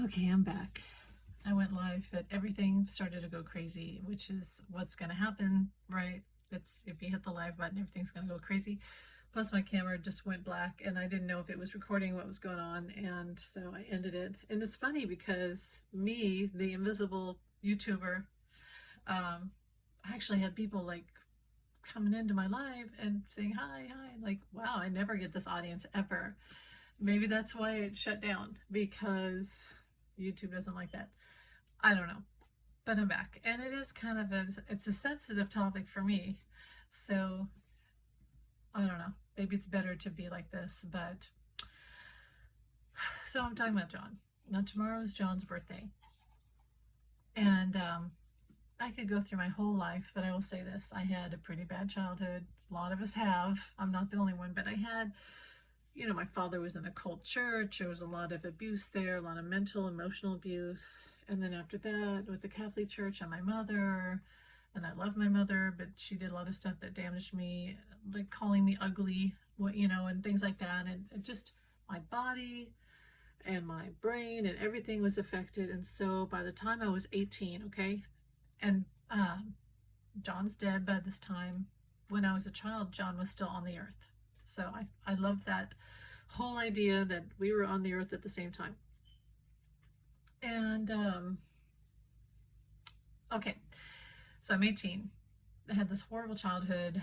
Okay, I'm back. I went live, but everything started to go crazy, which is what's going to happen, right? It's if you hit the live button, everything's going to go crazy. Plus, my camera just went black, and I didn't know if it was recording what was going on, and so I ended it. And it's funny because me, the invisible YouTuber, I actually had people like coming into my live and saying hi, hi. Like, wow, I never get this audience ever. Maybe that's why it shut down, because YouTube doesn't like that. I don't know, but I'm back, and it is kind of it's a sensitive topic for me, so I don't know. Maybe it's better to be like this, but so I'm talking about John. Now tomorrow is John's birthday, and I could go through my whole life, but I will say this: I had a pretty bad childhood. A lot of us have. I'm not the only one, but I had. My father was in a cult church. There was a lot of abuse there, a lot of mental, emotional abuse. And then after that, with the Catholic Church and my mother, and I love my mother, but she did a lot of stuff that damaged me, like calling me ugly, and things like that. And it just my body and my brain and everything was affected. And so by the time I was 18, okay, and John's dead by this time. When I was a child, John was still on the earth. So I love that whole idea that we were on the earth at the same time. And okay, so I'm 18. I had this horrible childhood.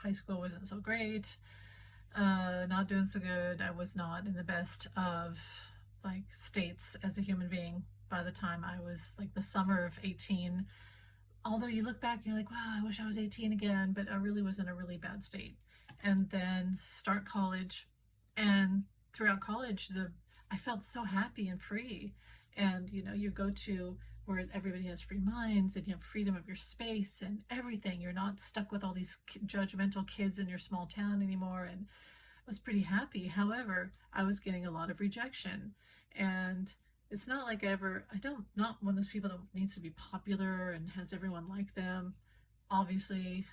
High school wasn't so great. Not doing so good. I was not in the best of like states as a human being by the time I was like the summer of 18. Although you look back and you're like, wow, I wish I was 18 again, but I really was in a really bad state. And then start college, and throughout college, I felt so happy and free. And you go to where everybody has free minds, and you have freedom of your space and everything. You're not stuck with all these judgmental kids in your small town anymore, and I was pretty happy. However, I was getting a lot of rejection, and it's not like not one of those people that needs to be popular and has everyone like them, obviously.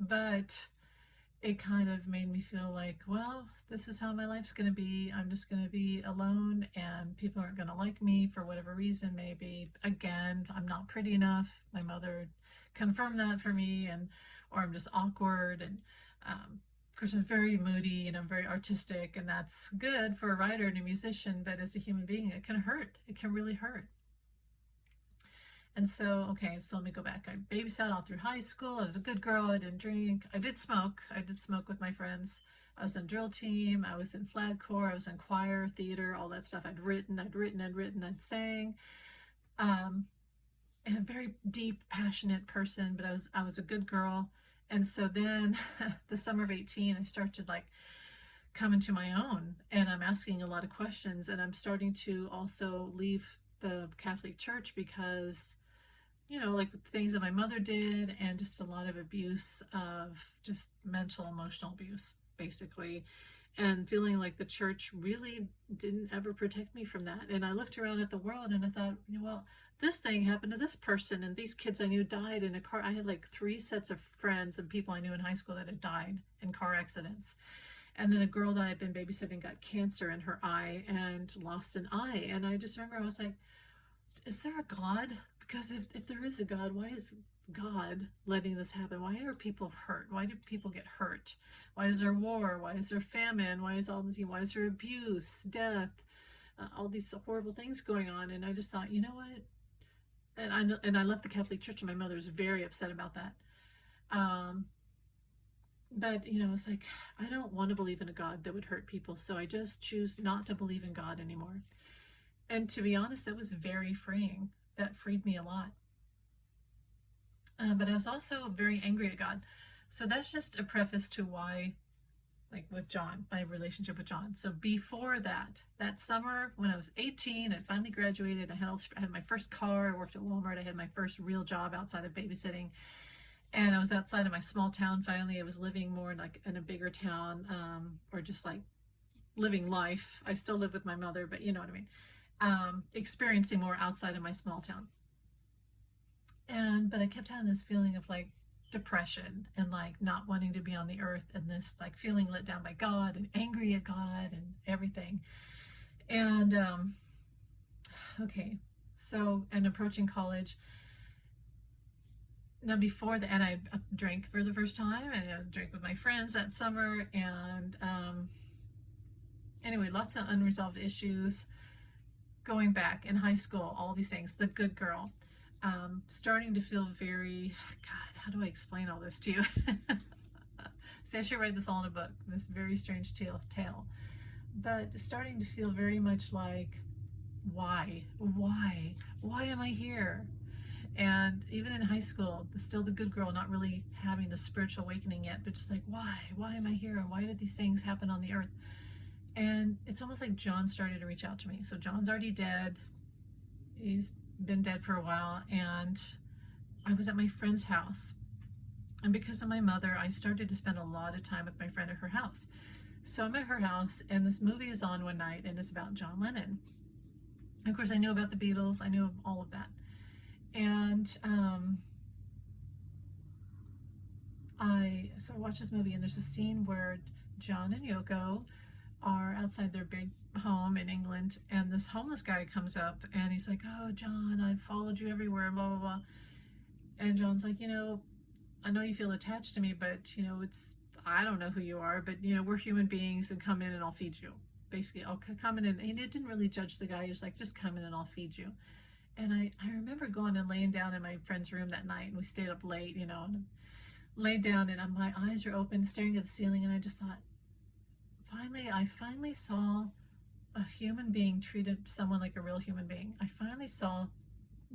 But it kind of made me feel like, well, this is how my life's going to be. I'm just going to be alone, and people aren't going to like me for whatever reason. Maybe, again, I'm not pretty enough. My mother confirmed that for me, or I'm just awkward. And of course, I'm very moody, and I'm very artistic, and that's good for a writer and a musician. But as a human being, it can hurt. It can really hurt. And so, okay, so let me go back. I babysat all through high school. I was a good girl. I didn't drink. I did smoke. I did smoke with my friends. I was in drill team. I was in flag corps. I was in choir, theater, all that stuff. I'd written. I'd sang. And a very deep, passionate person, but I was a good girl. And so then the summer of 18, I started to like come into my own, and I'm asking a lot of questions, and I'm starting to also leave the Catholic Church because like things that my mother did, and just a lot of abuse, of just mental, emotional abuse, basically, and feeling like the church really didn't ever protect me from that. And I looked around at the world, and I thought, well, this thing happened to this person, and these kids I knew died in a car. I had like 3 sets of friends and people I knew in high school that had died in car accidents. And then a girl that I'd been babysitting got cancer in her eye and lost an eye. And I just remember I was like, is there a God? Because if there is a God, why is God letting this happen? Why are people hurt? Why do people get hurt? Why is there war? Why is there famine? Why is all this? Why is there abuse, death, all these horrible things going on? And I just thought, you know what? And I left the Catholic Church, and my mother was very upset about that. But it's like, I don't want to believe in a God that would hurt people, so I just choose not to believe in God anymore. And to be honest, that was very freeing. That freed me a lot. But I was also very angry at God. So that's just a preface to why, like with John, my relationship with John. So before that summer when I was 18, I finally graduated. I had my first car. I worked at Walmart. I had my first real job outside of babysitting. And I was outside of my small town finally. I was living more like in a bigger town, or just like living life. I still live with my mother, but you know what I mean. Experiencing more outside of my small town. But I kept having this feeling of like depression, and like not wanting to be on the earth, and this like feeling let down by God and angry at God and everything. And okay, so, and approaching college. Now before the, and I drank for the first time, and I drank with my friends that summer, and anyway, lots of unresolved issues going back in high school, all these things, the good girl, starting to feel very, God, how do I explain all this to you? See, I should write this all in a book, this very strange tale, but starting to feel very much like, why am I here? And even in high school, still the good girl, not really having the spiritual awakening yet, but just like, why am I here? And why did these things happen on the earth? And it's almost like John started to reach out to me. So John's already dead. He's been dead for a while. And I was at my friend's house. And because of my mother, I started to spend a lot of time with my friend at her house. So I'm at her house, and this movie is on one night, and it's about John Lennon. And of course, I knew about the Beatles. I knew all of that. And so I watched this movie, and there's a scene where John and Yoko are outside their big home in England, and this homeless guy comes up, and he's like, "Oh, John, I've followed you everywhere, blah, blah, blah." And John's like, I know you feel attached to me, but, I don't know who you are, but, we're human beings, and come in and I'll feed you. Basically, I'll come in, and he didn't really judge the guy. He was like, just come in and I'll feed you. And I remember going and laying down in my friend's room that night, and we stayed up late, and laid down, and my eyes are open, staring at the ceiling, and I just thought, I finally saw a human being treated someone like a real human being. I finally saw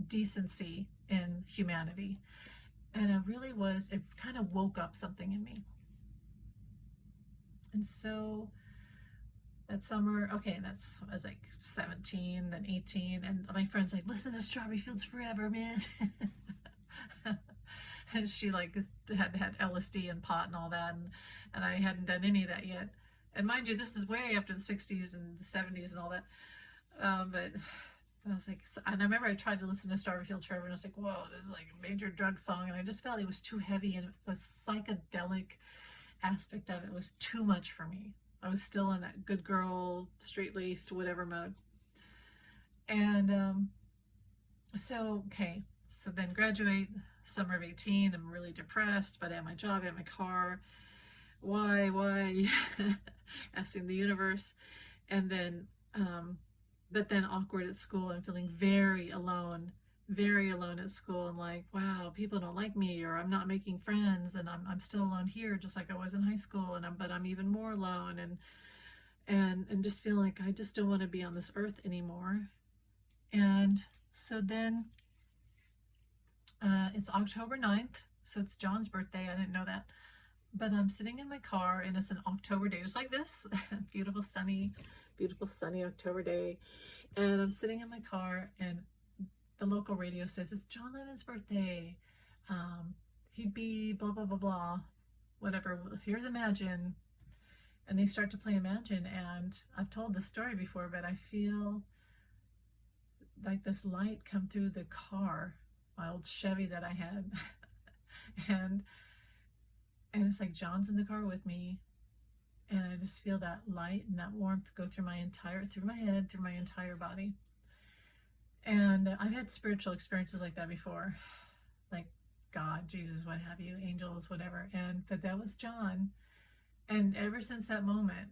decency in humanity. And it kind of woke up something in me. And so that summer, okay, I was like 17, then 18, and my friend's like, listen to Strawberry Fields Forever, man. And she had LSD and pot and all that, and I hadn't done any of that yet. And mind you, this is way after the 60s and the 70s and all that. But I was like, and I remember I tried to listen to Strawberry Fields Forever, and I was like, whoa, this is like a major drug song. And I just felt it was too heavy, and the psychedelic aspect of it was too much for me. I was still in that good girl, straight-laced, whatever mode. And so then graduate, summer of 18, I'm really depressed, but I have my job, I have my car. Why? Asking the universe. And then, but then awkward at school and feeling very alone at school, and like, wow, people don't like me, or I'm not making friends, and I'm still alone here, just like I was in high school, but I'm even more alone, and just feel like I just don't want to be on this earth anymore. And so then it's October 9th, so it's John's birthday. I didn't know that. But I'm sitting in my car, and it's an October day, just like this. beautiful sunny October day. And I'm sitting in my car, and the local radio says it's John Lennon's birthday. He'd be blah, blah, blah, blah, whatever. Here's Imagine. And they start to play Imagine. And I've told this story before, but I feel like this light come through the car, my old Chevy that I had. and it's like John's in the car with me, and I just feel that light and that warmth go through my head, through my entire body. And I've had spiritual experiences like that before, like God, Jesus, what have you, angels, whatever. But that was John. And ever since that moment,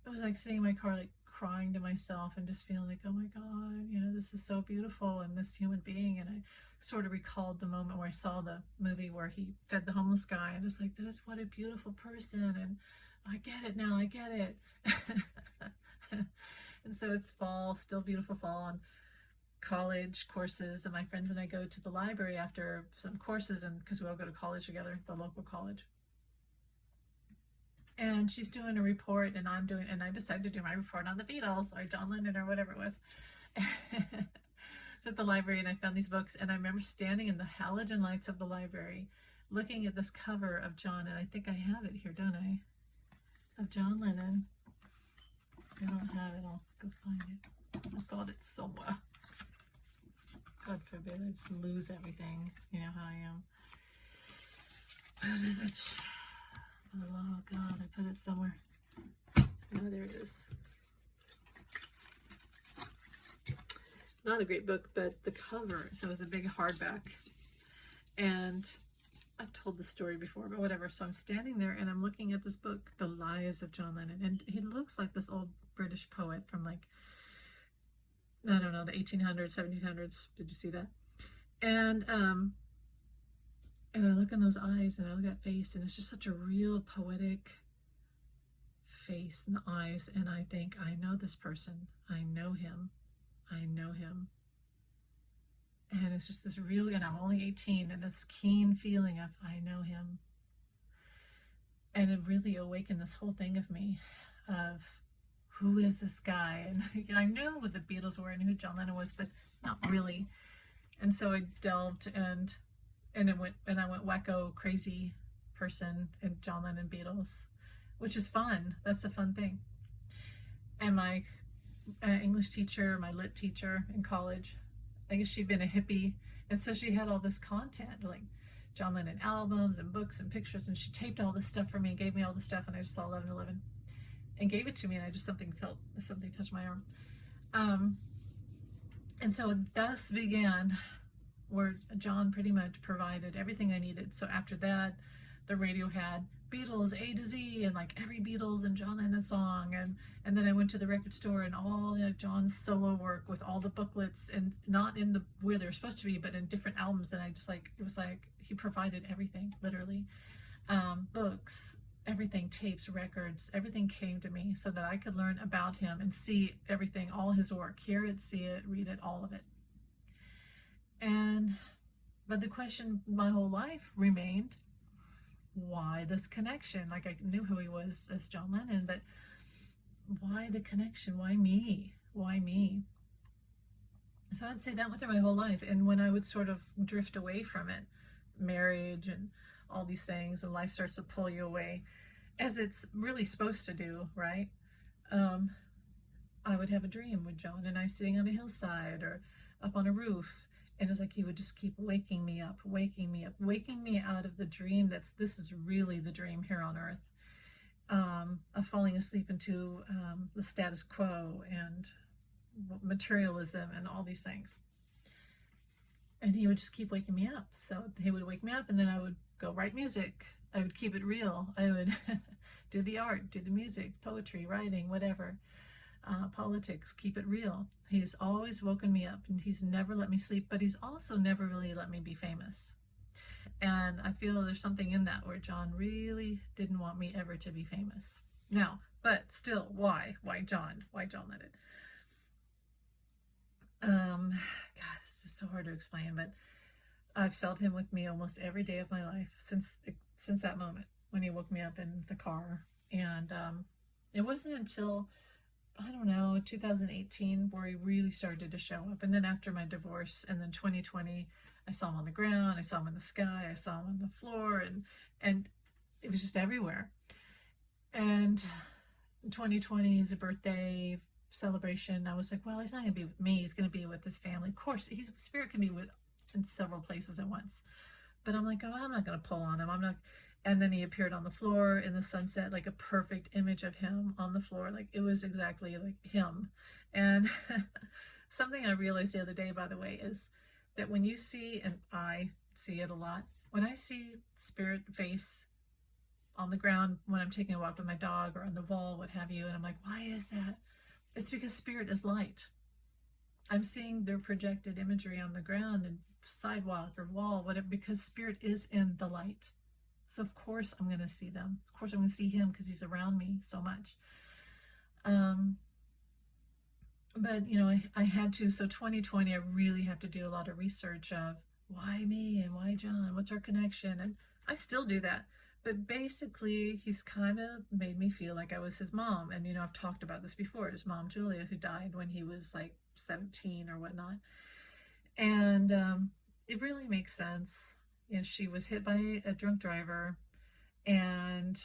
it was like sitting in my car, like crying to myself, and just feeling like, oh my God, this is so beautiful, and this human being. And I sort of recalled the moment where I saw the movie where he fed the homeless guy, and it's like, what a beautiful person, and I get it now, I get it. And so it's fall, still beautiful fall, and college courses, and my friends and I go to the library after some courses, and because we all go to college together, the local college. And she's doing a report, and I decided to do my report on the Beatles, or John Lennon, or whatever it was. So at the library, and I found these books, and I remember standing in the halogen lights of the library, looking at this cover of John, and I think I have it here, don't I? Of John Lennon. I don't have it, I'll go find it. I've got it somewhere. God forbid I just lose everything. You know how I am. What is it? Oh God, I put it somewhere. Oh, there it is. not a great book, but the cover, so it was a big hardback. And I've told this story before, but whatever. So I'm standing there and I'm looking at this book, The Lives of John Lennon. And he looks like this old British poet from, like, I don't know, the 1800s, 1700s. Did you see that? And I look in those eyes and I look at that face, and it's just such a real poetic face and the eyes. And I think, I know this person. I know him. I know him. And it's just this real, and I'm only 18, and this keen feeling of, I know him. And it really awakened this whole thing of me, of who is this guy? And I knew what the Beatles were, I knew who John Lennon was, but not really. And so I delved, and I went wacko crazy person in John Lennon Beatles, which is fun. That's a fun thing. And my English teacher, my lit teacher in college, I guess she'd been a hippie, and so she had all this content, like John Lennon albums and books and pictures, and she taped all this stuff for me and gave me all this stuff, and I just saw 1111 and gave it to me, and I just something touched my arm. And so thus began where John pretty much provided everything I needed. So after that, the radio had Beatles A to Z, and like every Beatles and John Lennon song, and then I went to the record store, and all, you know, John's solo work with all the booklets, and not in the where they were supposed to be, but in different albums. And I just, like, it was like he provided everything, literally. Books, everything, tapes, records, everything came to me so that I could learn about him and see everything, all his work, hear it, see it, read it, all of it. But the question my whole life remained, why this connection? Like, I knew who he was as John Lennon, but why the connection? Why me? Why me? So I'd say that went through my whole life. And when I would sort of drift away from it, marriage and all these things, and life starts to pull you away, as it's really supposed to do, right? I would have a dream with John and I sitting on a hillside or up on a roof, and it's like he would just keep waking me up, waking me up, waking me out of the dream this is really the dream here on earth, of falling asleep into the status quo and materialism and all these things. And he would just keep waking me up. So he would wake me up, and then I would go write music. I would keep it real. I would do the art, do the music, poetry, writing, whatever. Politics, keep it real. He's always woken me up, and he's never let me sleep, but he's also never really let me be famous. And I feel there's something in that where John really didn't want me ever to be famous. Now, but still, why? Why John? Why John Lennon? God, this is so hard to explain, but I've felt him with me almost every day of my life since that moment when he woke me up in the car. And it wasn't until, I don't know, 2018 where he really started to show up. And then after my divorce, and then 2020, I saw him on the ground, I saw him in the sky, I saw him on the floor, and it was just everywhere. And 2020 is a birthday celebration. I was like, well, he's not going to be with me, he's going to be with his family. Of course, spirit can be in several places at once. But I'm like, oh, I'm not going to pull on him. I'm not. And then he appeared on the floor in the sunset, like a perfect image of him on the floor. Like, it was exactly like him. And something I realized the other day, by the way, is that when you see, and I see it a lot, when I see spirit face on the ground when I'm taking a walk with my dog, or on the wall, what have you, and I'm like, why is that? It's because spirit is light. I'm seeing their projected imagery on the ground and sidewalk or wall, whatever, because spirit is in the light. So of course I'm going to see them. Of course I'm going to see him because he's around me so much. But, you know, I had to. So 2020, I really have to do a lot of research of why me and why John? What's our connection? And I still do that. But basically, he's kind of made me feel like I was his mom. And, you know, I've talked about this before. His mom, Julia, who died when he was like 17 or whatnot. And it really makes sense. You know, she was hit by a drunk driver. And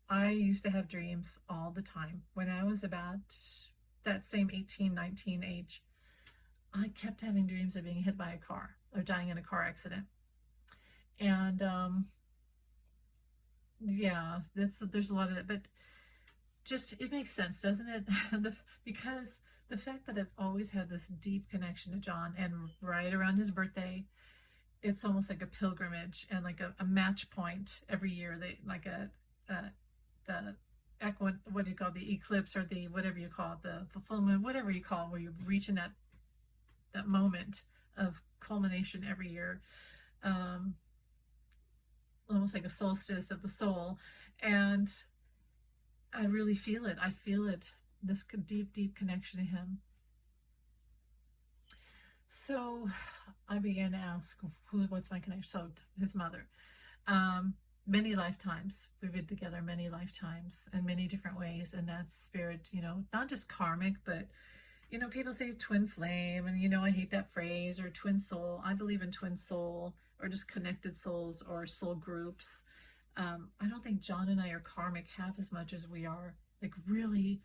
I used to have dreams all the time. When I was about that same 18, 19 age, I kept having dreams of being hit by a car or dying in a car accident. And yeah, there's a lot of that. But just, it makes sense, doesn't it? Because the fact that I've always had this deep connection to John, and right around his birthday, it's almost like a pilgrimage and like a match point every year. They like a the what do you call it, the eclipse, or the whatever you call it, the fulfillment, whatever you call it, where you're reaching that moment of culmination every year, um, almost like a solstice of the soul. And I really feel it. I feel it. This deep, deep connection to him. So I began to ask, what's my connection? So his mother. Um, Many lifetimes. We've been together many lifetimes in many different ways. And that's spirit, not just karmic, but, people say twin flame, and, I hate that phrase, or twin soul. I believe in twin soul, or just connected souls, or soul groups. I don't think John and I are karmic half as much as we are like really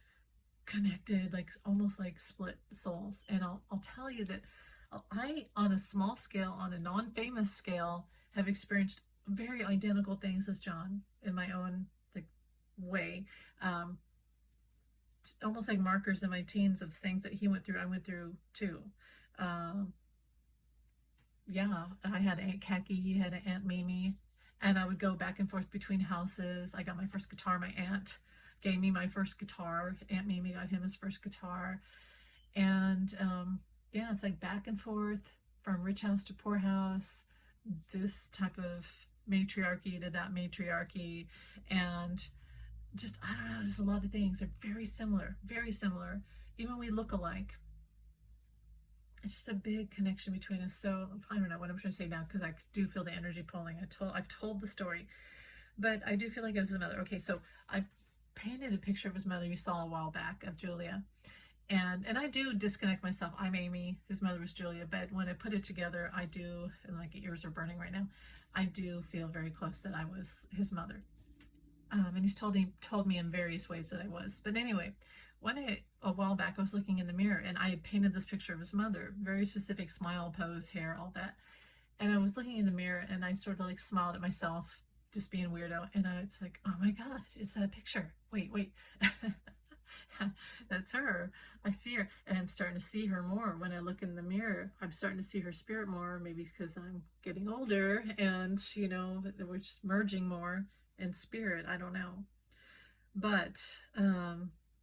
connected, like almost like split souls. And I'll tell you that I, on a small scale, on a non-famous scale, have experienced very identical things as John in my own like way. Almost like markers in my teens of things that he went through, I went through too. Um, yeah, I had Aunt Khaki, he had an Aunt Mimi, and I would go back and forth between houses. I got my first guitar. My aunt gave me my first guitar. Aunt Mimi got him his first guitar. And yeah, it's like back and forth from rich house to poor house, this type of matriarchy to that matriarchy. And just, I don't know, just a lot of things. They're very similar, very similar. Even we look alike. It's just a big connection between us. So I don't know what I'm trying to say now, because I do feel the energy pulling. I've told the story, but I do feel like it was his mother. Okay, so I painted a picture of his mother you saw a while back of Julia. And I do disconnect myself. I'm Amy, his mother was Julia, but when I put it together, I do, and like ears are burning right now, I do feel very close that I was his mother. And he's told me in various ways that I was. But anyway, a while back, I was looking in the mirror, and I had painted this picture of his mother, very specific smile, pose, hair, all that. And I was looking in the mirror, and I sort of like smiled at myself, just being weirdo. And it's like, oh my God, it's that picture. Wait. That's her. I see her, and I'm starting to see her more when I look in the mirror. I'm starting to see her spirit more, maybe because I'm getting older, and we're just merging more in spirit. I don't know, but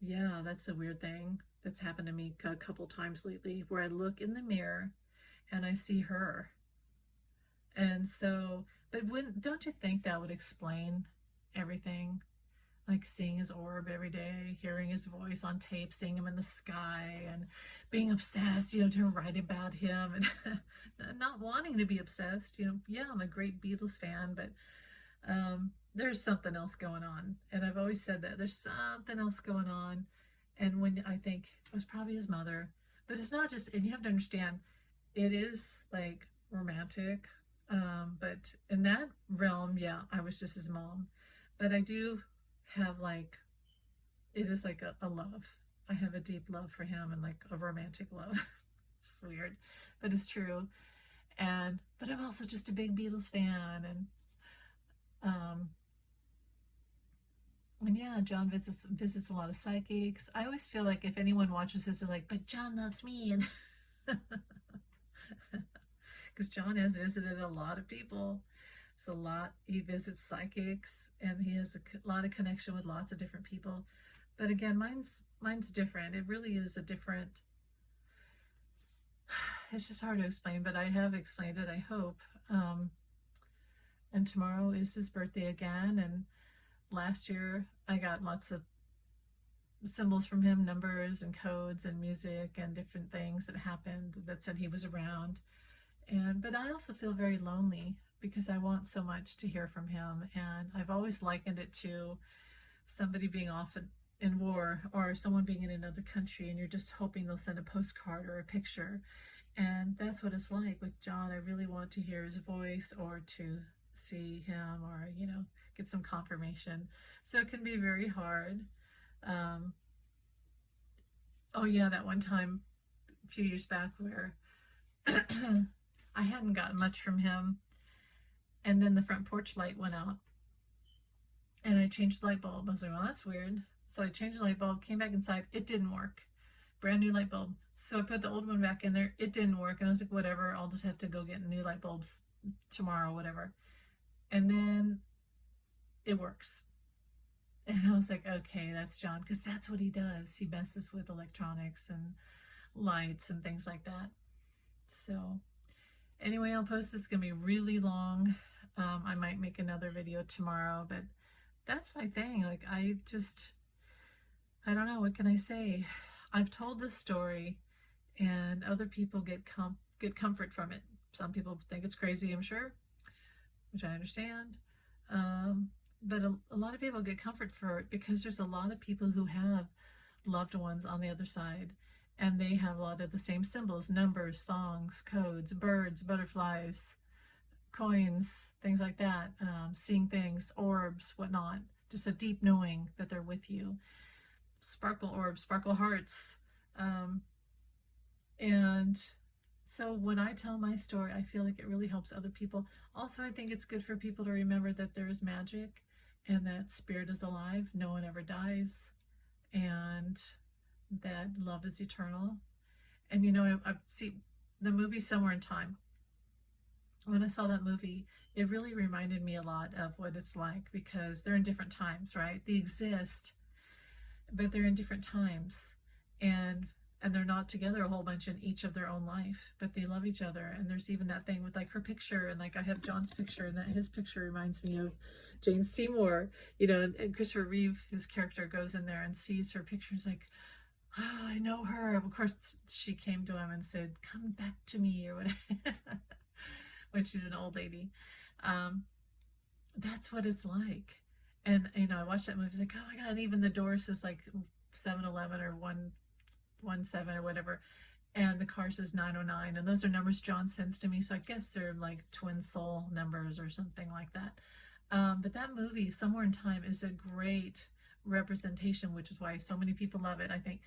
yeah, that's a weird thing that's happened to me a couple times lately, where I look in the mirror and I see her. And so, but don't you think that would explain everything? Like seeing his orb every day, hearing his voice on tape, seeing him in the sky, and being obsessed, to write about him, and not wanting to be obsessed. Yeah, I'm a great Beatles fan, but there's something else going on. And I've always said that there's something else going on. And when I think it was probably his mother, but it's not just, and you have to understand, it is like romantic. But in that realm, yeah, I was just his mom. But I do have like, it is like a love. I have a deep love for him, and like a romantic love. It's weird, but it's true. But I'm also just a big Beatles fan, um and yeah, John visits a lot of psychics. I always feel like if anyone watches this, they're like, but John loves me, and because John has visited a lot of people. It's a lot. He visits psychics, and he has a lot of connection with lots of different people. But again, mine's different. It really is a different. It's just hard to explain, but I have explained it, I hope. And tomorrow is his birthday again, and last year I got lots of symbols from him, numbers and codes and music and different things that happened that said he was around. But I also feel very lonely, because I want so much to hear from him. And I've always likened it to somebody being off in war, or someone being in another country, and you're just hoping they'll send a postcard or a picture. And that's what it's like with John. I really want to hear his voice, or to see him, or get some confirmation. So it can be very hard. Oh yeah, that one time a few years back where I hadn't gotten much from him, and then the front porch light went out, and I changed the light bulb. I was like, well, that's weird. So I changed the light bulb, came back inside, it didn't work. Brand new light bulb. So I put the old one back in there, it didn't work. And I was like, whatever, I'll just have to go get new light bulbs tomorrow, whatever. And then it works. And I was like, okay, that's John, because that's what he does. He messes with electronics and lights and things like that. So anyway, I'll post this. It's gonna be really long. I might make another video tomorrow, but that's my thing. Like, I don't know, what can I say? I've told this story and other people get comfort from it. Some people think it's crazy, I'm sure, which I understand. But a lot of people get comfort for it because there's a lot of people who have loved ones on the other side, and they have a lot of the same symbols, numbers, songs, codes, birds, butterflies, coins, things like that, seeing things, orbs, whatnot, just a deep knowing that they're with you. Sparkle orbs, sparkle hearts. And so when I tell my story, I feel like it really helps other people. Also, I think it's good for people to remember that there is magic and that spirit is alive. No one ever dies, and that love is eternal. And you know, I've seen the movie Somewhere in Time. When I saw that movie, it really reminded me a lot of what it's like, because they're in different times, right? They exist, but they're in different times, and they're not together a whole bunch in each of their own life, but they love each other. And there's even that thing with like her picture, and like I have John's picture, and that his picture reminds me of Jane Seymour, you know, and Christopher Reeve, his character, goes in there and sees her picture. He's like, oh, I know her. Of course, she came to him and said, come back to me, or whatever, when she's an old lady. That's what it's like. And, you know, I watched that movie, it's like, oh my God, and even the door says like 7-Eleven or 117 or whatever, and the car says 909, and those are numbers John sends to me, so I guess they're like twin soul numbers or something like that. But that movie, Somewhere in Time, is a great representation, which is why so many people love it, I think,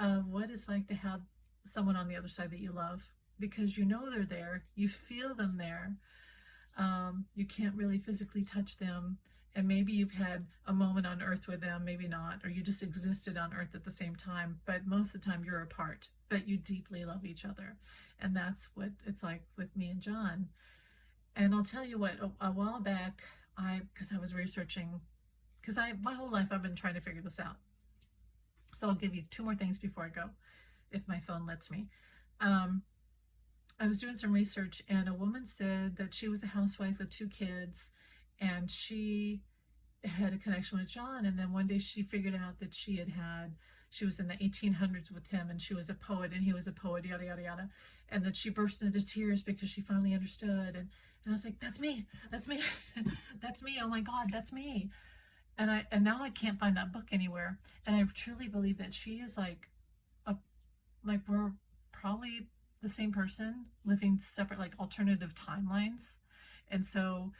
of what it's like to have someone on the other side that you love, because you know they're there, you feel them there. You can't really physically touch them, and maybe you've had a moment on earth with them, maybe not, or you just existed on earth at the same time, but most of the time you're apart, but you deeply love each other. And that's what it's like with me and John. And I'll tell you what, a while back, because I was researching, because my whole life I've been trying to figure this out. So I'll give you two more things before I go, if my phone lets me. I was doing some research, and a woman said that she was a housewife with 2 kids, and she had a connection with John. And then one day she figured out that she was in the 1800s with him, and she was a poet and he was a poet, yada, yada, yada. And that she burst into tears because she finally understood. And I was like, that's me, that's me, that's me. Oh my God, that's me. And now I can't find that book anywhere. And I truly believe that she is like we're probably the same person living separate, like alternative timelines. And so,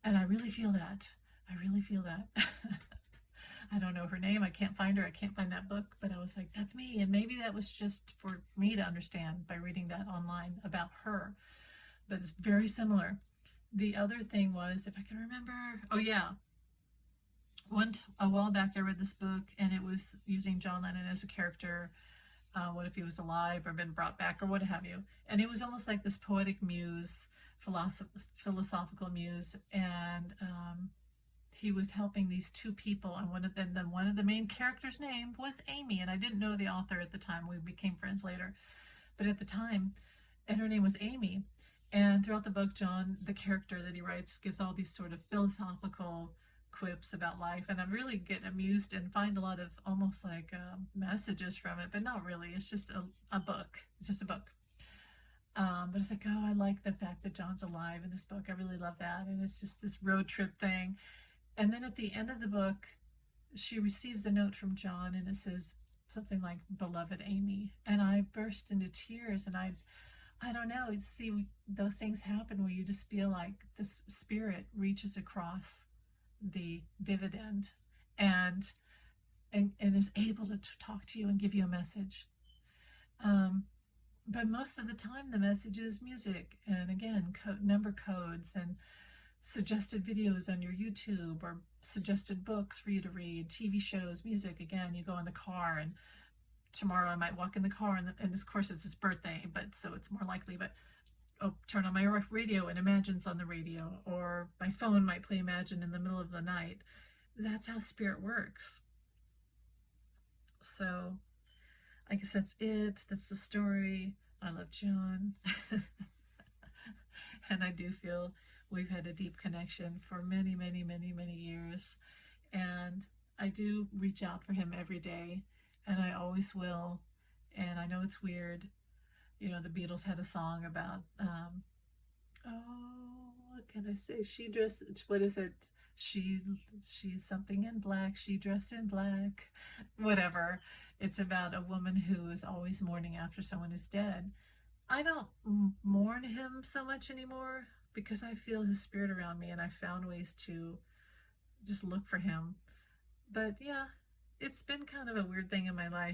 and I really feel that. I really feel that. I don't know her name. I can't find her. I can't find that book. But I was like, that's me. And maybe that was just for me to understand by reading that online about her. But it's very similar. The other thing was, if I can remember, oh yeah, a while back I read this book, and it was using John Lennon as a character. What if he was alive or been brought back or what have you? And it was almost like this poetic muse, philosophical muse, and he was helping these 2 people, and one of the main characters' name was Amy, and I didn't know the author at the time. We became friends later, but at the time, and her name was Amy. And throughout the book, John, the character that he writes, gives all these sort of philosophical quips about life, and I really get amused and find a lot of almost like messages from it, but not really. It's just a book. It's just a book. But it's like, oh, I like the fact that John's alive in this book. I really love that. And it's just this road trip thing. And then at the end of the book, she receives a note from John, and it says something like, beloved Amy. And I burst into tears, and I don't know, see, those things happen where you just feel like this spirit reaches across the dividend and is able to talk to you and give you a message. But most of the time the message is music, and again, number codes and suggested videos on your YouTube or suggested books for you to read, TV shows, music. Again, you go in the car, and tomorrow I might walk in the car, and of course it's his birthday, but so it's more likely, but oh, turn on my radio and Imagine's on the radio, or my phone might play Imagine in the middle of the night. That's how spirit works. So I guess that's it. That's the story. I love John. And I do feel we've had a deep connection for many, many, many, many years. And I do reach out for him every day, and I always will. And I know it's weird. You know, the Beatles had a song about, oh, what can I say? She dressed, what is it? She's something in black. She dressed in black. Whatever. It's about a woman who is always mourning after someone who's dead. I don't mourn him so much anymore because I feel his spirit around me, and I found ways to just look for him. But yeah, it's been kind of a weird thing in my life.